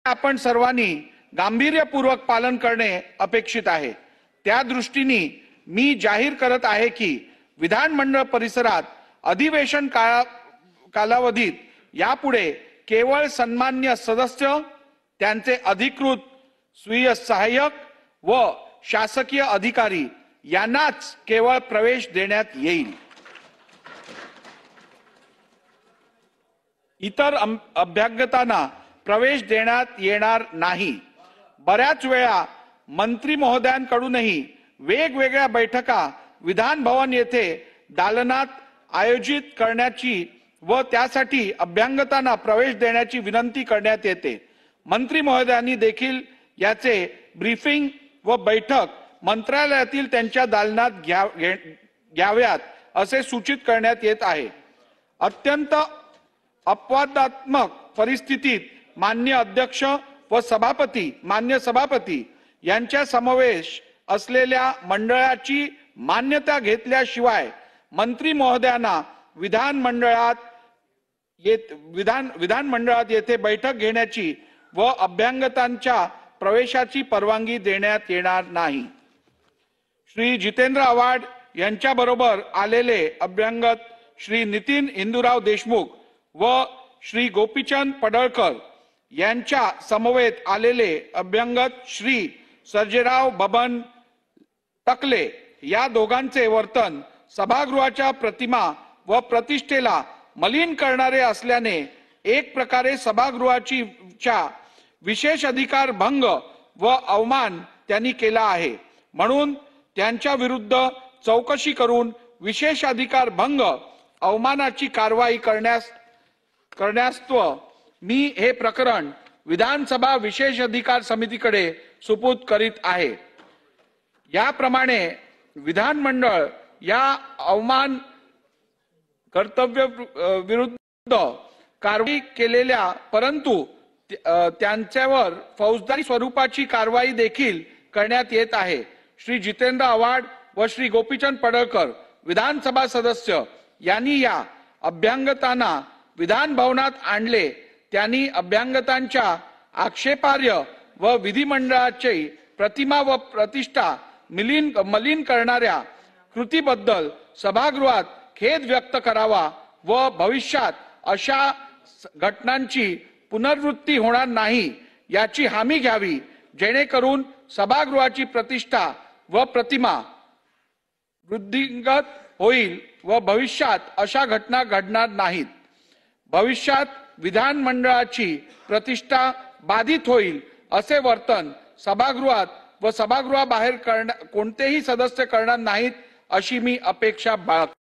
आपण सर्वांनी गांभीर्यपूर्वक पालन करणे अपेक्षित आहे। त्या दृष्टीने मी जाहीर करत आहे की विधानमंडळ परिसरात अधिवेशन कालावधीत यापुढे केवळ सन्मान्य सदस्य, त्यांचे अधिकृत स्वीय सहाय्यक व शासकीय अधिकारी यांनाच केवळ प्रवेश देण्यात येईल। इतर अभ्यागतांना प्रवेश देण्यात येणार नाही। बऱ्याच वेळा मंत्री महोदयांकडूनही वेगवेगळ्या बैठका विधान भवन येथे दालनात आयोजित करण्याची व त्यासाठी अभ्यागतांना प्रवेश देण्याची विनंती करण्यात येते। मंत्री महोदयांनी देखील याचे ब्रीफिंग व बैठक मंत्रालयातील त्यांच्या दालनात घ्याव्यात असे सूचित करण्यात येत आहे। अत्यंत अपवादात्मक परिस्थितीत मान्य अध्यक्ष व मान्य सभापती यांच्या समावेश असलेल्या मंडळाची मान्यता घेतल्याशिवाय मंत्री महोदयांना विधानमंडळात येथे बैठक घेण्याची व अभ्यागतांच्या प्रवेशाची परवानगी देण्यात येणार नाही। श्री जितेंद्र आव्हाड यांच्याबरोबर आलेले अभ्यागत श्री नितीन इंदुराव देशमुख व श्री गोपीचंद पडळकर यांच्या समवेत आलेले अभ्यागत श्री सर्जेराव बबन टकले या दोघांचे वर्तन सभागृहाच्या प्रतिमा व प्रतिष्ठेला मलिन करणारे असल्याने एक प्रकारे सभागृहाच्या विशेष अधिकार भंग व अवमान त्यांनी केला आहे। म्हणून त्यांच्या विरुद्ध चौकशी करून विशेष अधिकार भंग अवमानाची कारवाई करण्यास्तव मी हे प्रकरण विधानसभा विशेष अधिकार समितीकडे सुपूर्द करीत आहे। याप्रमाणे विधानमंडळ या अवमान कर्तव्य विरुद्ध कारवाई केलेल्या परंतु त्यांच्यावर फौजदारी स्वरूपाची कारवाई देखील करण्यात येत आहे। श्री जितेंद्र आव्हाड व श्री गोपीचंद पडळकर विधानसभा सदस्य यांनी या अभ्यागतांना विधान भवनात आणले। त्यांनी अभ्यागतांच्या आक्षेपार्ह व विधिमंडळाची प्रतिमा व प्रतिष्ठा मलिन करणाऱ्या कृतीबद्दल सभागृहात खेद व्यक्त करावा व भविष्यात अशा घटनांची पुनरावृत्ती होणार नाही याची हमी घ्यावी, जेणेकरून सभागृहाची प्रतिष्ठा व प्रतिमा वृद्धिंगत होईल व भविष्यात अशा घटना घडणार नाहीत। भविष्यात विधानमंडळाची प्रतिष्ठा बाधित होईल असे वर्तन सभागृहात व सभागृहाबाहेर कोणतेही सदस्य करणार नाहीत अशी मी अपेक्षा बाळगतो।